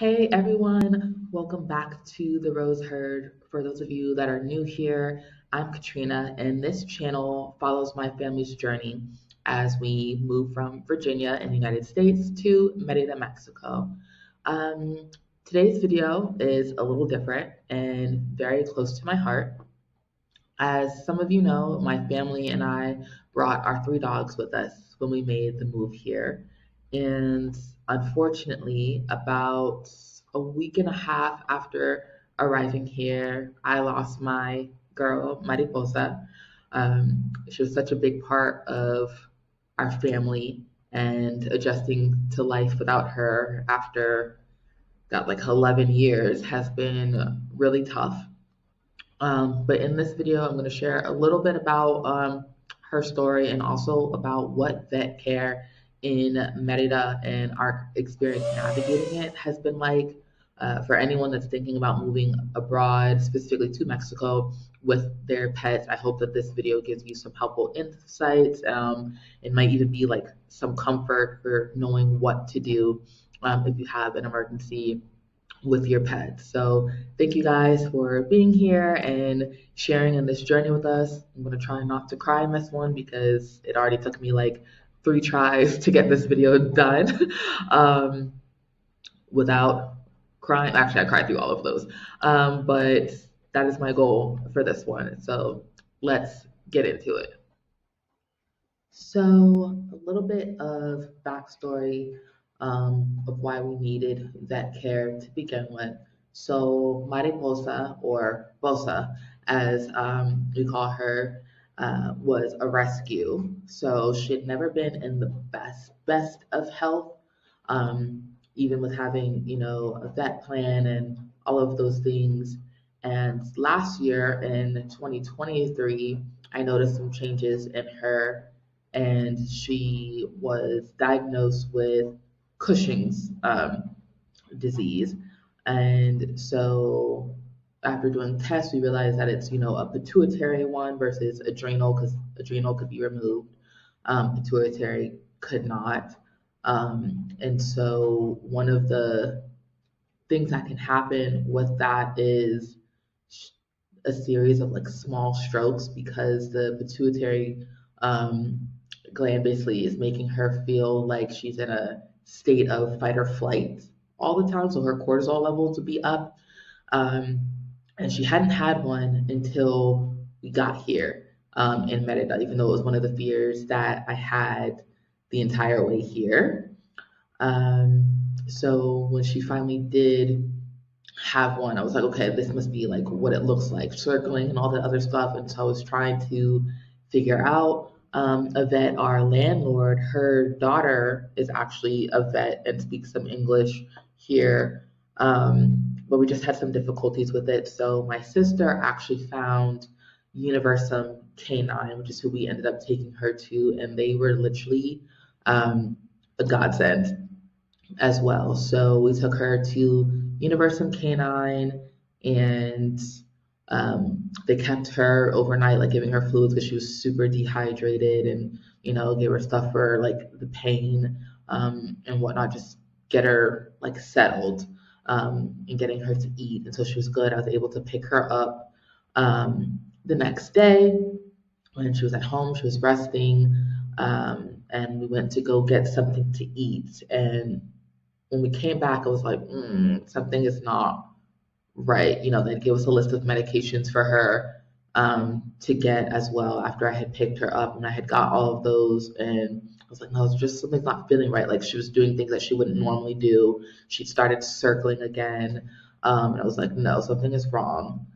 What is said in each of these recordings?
Hey everyone, welcome back to the Rose Herd. For those of you that are new here, I'm Katrina, and this channel follows my family's journey as we move from Virginia in the United States to Merida, Mexico. Um, Today's video is a little different and very close to my heart. As some of you know, my family and I brought our three dogs with us when we made the move here. And unfortunately, about a week and a half after arriving here, I lost my girl, Mariposa. She was such a big part of our family, and adjusting to life without her after got like 11 years has been really tough. But in this video, I'm going to share a little bit about her story and also about what vet care in Merida and our experience navigating it has been like for anyone that's thinking about moving abroad, specifically to Mexico with their pets. I hope that this video gives you some helpful insights. It might even be like some comfort for knowing what to do if you have an emergency with your pets. So thank you guys for being here and sharing in this journey with us. I'm gonna try not to cry in this one because it already took me like 3 tries to get this video done um, without crying. Actually, I cried through all of those, but that is my goal for this one. So let's get into it. So, a little bit of backstory of why we needed vet care to begin with. So, Mariposa, or Bosa, as we call her, was a rescue. So, she had never been in the best of health, even with having, a vet plan and all of those things. And last year in 2023, I noticed some changes in her, and she was diagnosed with Cushing's disease. And so after doing tests, we realized that it's, a pituitary one versus adrenal, because adrenal could be removed, pituitary could not. And so one of the things that can happen with that is a series of like small strokes because the pituitary um, gland basically is making her feel like she's in a state of fight or flight all the time. So her cortisol levels would be up. Um, and she hadn't had one until we got here in Merida, even though it was one of the fears that I had the entire way here. So when she finally did have one, I was like, okay, this must be like what it looks like, circling and all the other stuff. And so I was trying to figure out a vet. Our landlord, her daughter is actually a vet and speaks some English here. But we just had some difficulties with it. So my sister actually found Universum K9, which is who we ended up taking her to, and they were literally a godsend as well. So we took her to Universum K9, and they kept her overnight, like giving her fluids because she was super dehydrated, and gave her stuff for like the pain and whatnot, just get her like settled and getting her to eat. And so she was good. I was able to pick her up the next day when she was at home. She was resting, and we went to go get something to eat. And when we came back, I was like, something is not right. They gave us a list of medications for her to get as well after I had picked her up and I had got all of those. And I was like, no, it's just something's not feeling right. Like she was doing things that she wouldn't normally do. She started circling again. And I was like, no, something is wrong.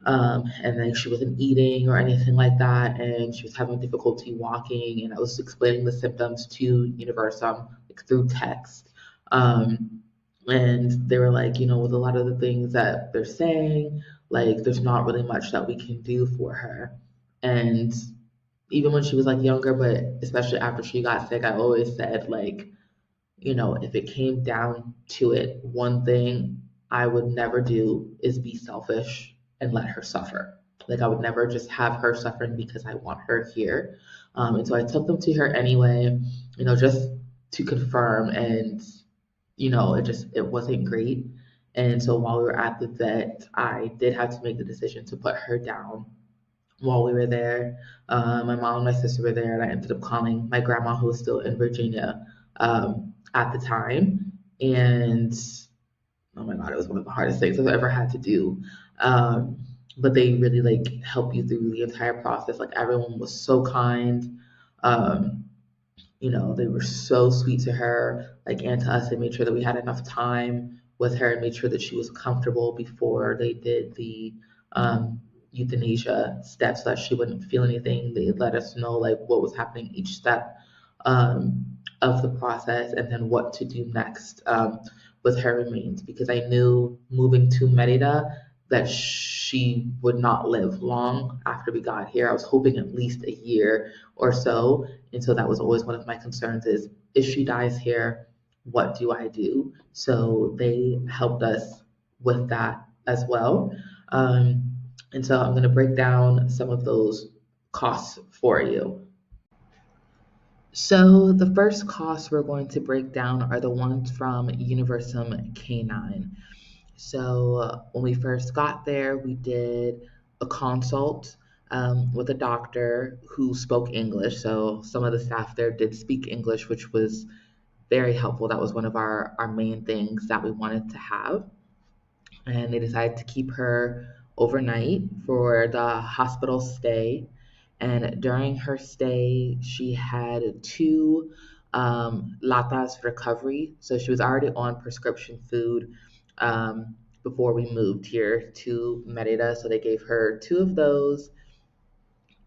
And then she wasn't eating or anything like that, and she was having difficulty walking. And I was explaining the symptoms to Universum like, through text. And they were like, with a lot of the things that they're saying, like there's not really much that we can do for her. And even when she was like younger, but especially after she got sick, I always said like, if it came down to it, one thing I would never do is be selfish and let her suffer. Like I would never just have her suffering because I want her here. And so I took them to her anyway, just to confirm. And it wasn't great. And so while we were at the vet, I did have to make the decision to put her down while we were there. My mom and my sister were there, and I ended up calling my grandma, who was still in Virginia at the time. And oh my God, it was one of the hardest things I've ever had to do. Um, but they really like help you through the entire process. Like everyone was so kind. Um, they were so sweet to her, like, and to us. They made sure that we had enough time with her and made sure that she was comfortable before they did the um, euthanasia steps, so that she wouldn't feel anything. They let us know like what was happening each step um, of the process, and then what to do next with her remains, because I knew moving to Merida that she would not live long after we got here. I was hoping at least a year or so, and so that was always one of my concerns is if she dies here, what do I do? So they helped us with that as well. Um, and so I'm going to break down some of those costs for you. So the first costs we're going to break down are the ones from Universum K9. So when we first got there, we did a consult with a doctor who spoke English. So some of the staff there did speak English, which was very helpful. That was one of our main things that we wanted to have. And they decided to keep her overnight for the hospital stay. And during her stay, she had two latas recovery. So she was already on prescription food before we moved here to Merida. So they gave her two of those,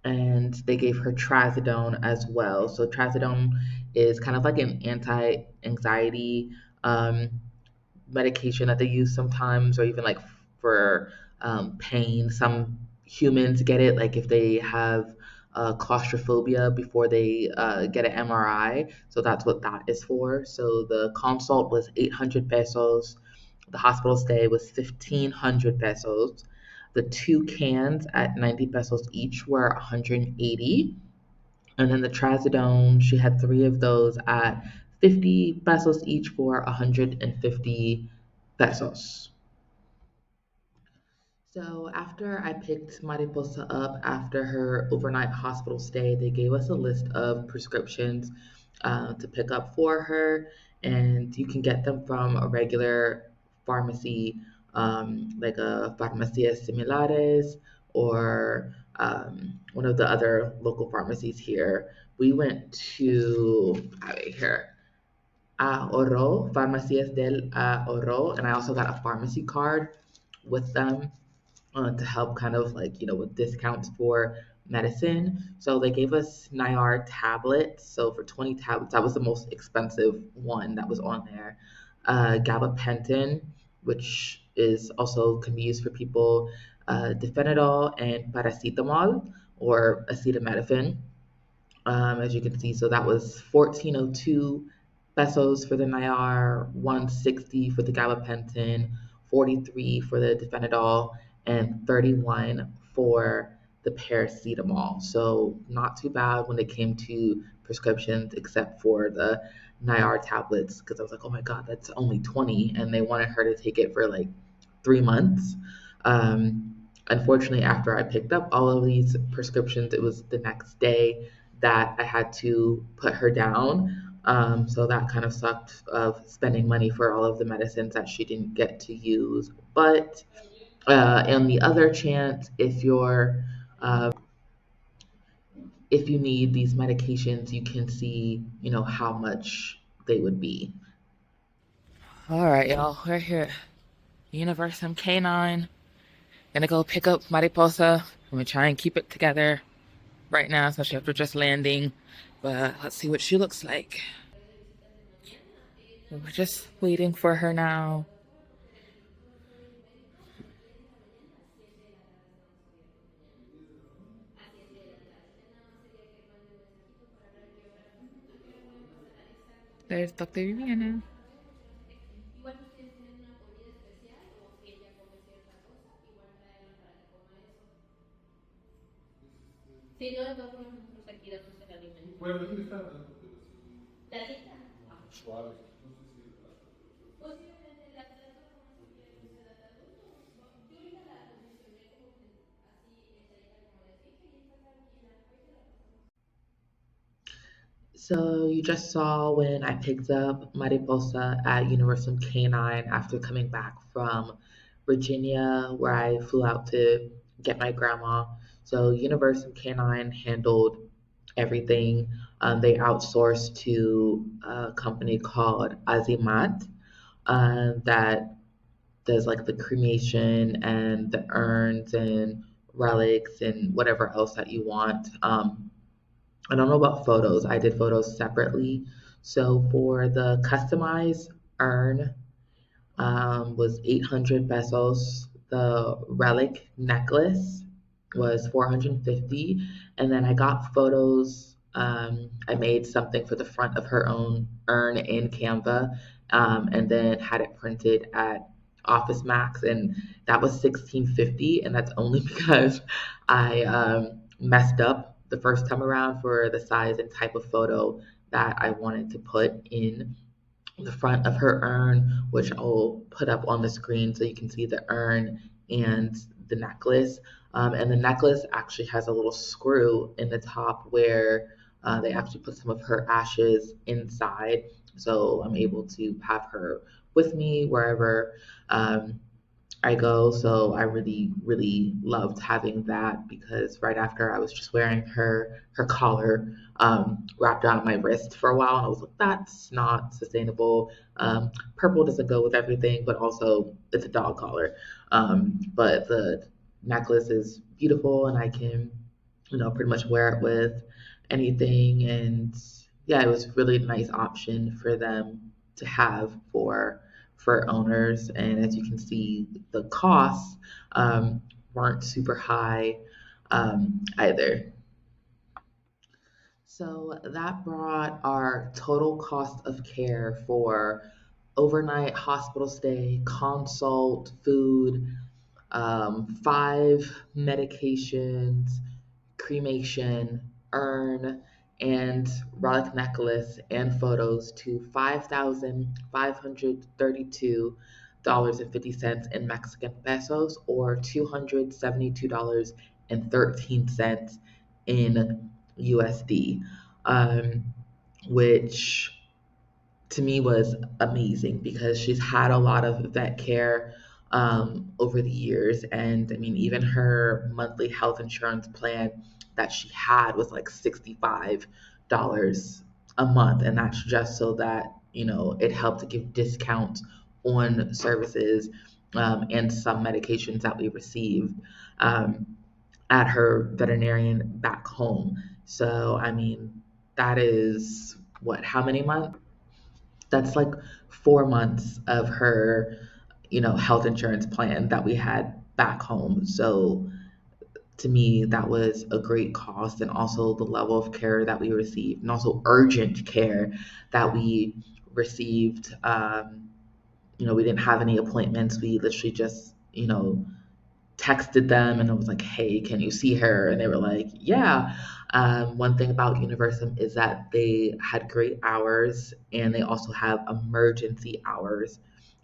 and they gave her trazodone as well. So trazodone is kind of like an anti-anxiety um, medication that they use sometimes, or even like for pain. Some humans get it, like if they have claustrophobia before they get an MRI. So that's what that is for. So the consult was 800 pesos. The hospital stay was 1,500 pesos. The two cans at 90 pesos each were 180. And then the trazodone, she had three of those at 50 pesos each for 150 pesos. So after I picked Mariposa up after her overnight hospital stay, they gave us a list of prescriptions to pick up for her, and you can get them from a regular pharmacy, like a Farmacias Similares or one of the other local pharmacies here. We went to right here, Oro, Farmacias del Oro, and I also got a pharmacy card with them to help kind of like, with discounts for medicine. So they gave us Nayar tablets. So for 20 tablets, that was the most expensive one that was on there. Gabapentin, which is also can be used for people, diphenidol and paracetamol or acetaminophen, as you can see. So that was 1402 pesos for the Nayar, 160 for the gabapentin, 43 for the diphenidol, and 31 for the paracetamol. So not too bad when it came to prescriptions, except for the Nayar tablets, because I was like, oh my God, that's only 20, and they wanted her to take it for like 3 months. Unfortunately, after I picked up all of these prescriptions, it was the next day that I had to put her down. So that kind of sucked of spending money for all of the medicines that she didn't get to use. But on the other chance, if you need these medications, you can see, how much they would be. All right, y'all, we're here. Universum K9. Gonna go pick up Mariposa. I'm gonna try and keep it together right now, especially after just landing. But let's see what she looks like. We're just waiting for her now. There's Dr. Viviana. So you just saw when I picked up Mariposa at Universum K9 after coming back from Virginia, where I flew out to get my grandma. So Universum K9 handled everything. They outsourced to a company called Azimat that does like the cremation and the urns and relics and whatever else that you want. I don't know about photos. I did photos separately. So for the customized urn, was 800 pesos. The relic necklace was 450. And then I got photos. I made something for the front of her own urn in Canva, and then had it printed at Office Max, and that was 1650. And that's only because I messed up the first time around for the size and type of photo that I wanted to put in the front of her urn, which I'll put up on the screen so you can see the urn and the necklace. And the necklace actually has a little screw in the top where they actually put some of her ashes inside. So I'm able to have her with me wherever I go. So I really, really loved having that because right after I was just wearing her collar wrapped around my wrist for a while, and I was like, that's not sustainable. Purple doesn't go with everything, but also it's a dog collar. But the necklace is beautiful, and I can, pretty much wear it with anything. And yeah, it was really a nice option for them to have for owners. And as you can see, the costs weren't super high either. So that brought our total cost of care for overnight hospital stay, consult, food, 5 medications, cremation, urn, and relic necklace and photos to $5,532.50 in Mexican pesos, or $272.13 in USD, which to me was amazing because she's had a lot of vet care over the years. And I mean, even her monthly health insurance plan that she had was like $65 a month. And that's just so that, it helped to give discounts on services and some medications that we received um, at her veterinarian back home. So, I mean, that is what, how many months? That's like 4 months of her, health insurance plan that we had back home. So to me, that was a great cost, and also the level of care that we received, and also urgent care that we received. We didn't have any appointments. We literally just, texted them and I was like, hey, can you see her? And they were like, yeah. One thing about Universum is that they had great hours, and they also have emergency hours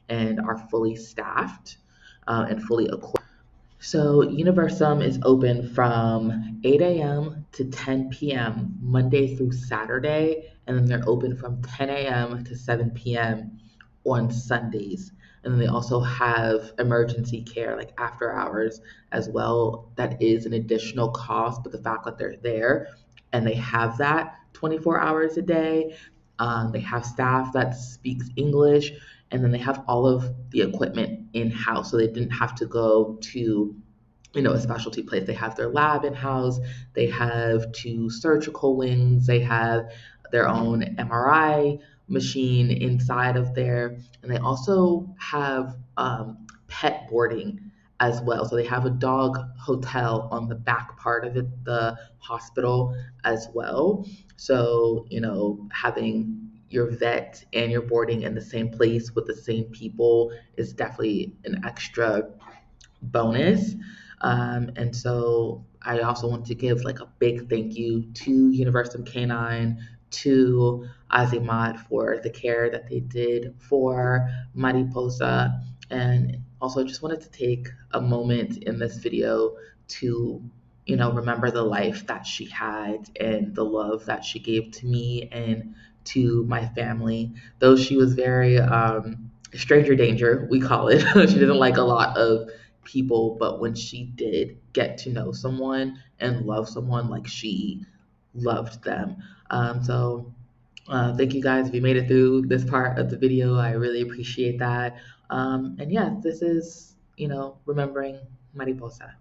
and are fully staffed and fully equipped. So Universum is open from 8 a.m. to 10 p.m. Monday through Saturday, and then they're open from 10 a.m. to 7 p.m. on Sundays. And then they also have emergency care, like after hours as well. That is an additional cost, but the fact that they're there and they have that 24 hours a day, they have staff that speaks English, and then they have all of the equipment in house. So they didn't have to go to a specialty place. They have their lab in house. They have 2 surgical wings. They have their own MRI machine inside of there, and they also have pet boarding as well. So they have a dog hotel on the back part of it, the hospital as well. So having your vet and your boarding in the same place with the same people is definitely an extra bonus. And so I also want to give like a big thank you to Universum K9, to Azimat for the care that they did for Mariposa. And also just wanted to take a moment in this video to remember the life that she had and the love that she gave to me and to my family. Though she was very stranger danger, we call it. She didn't like a lot of people, but when she did get to know someone and love someone, like she loved them. So thank you guys if you made it through this part of the video. I really appreciate that. And yeah, this is, remembering Mariposa.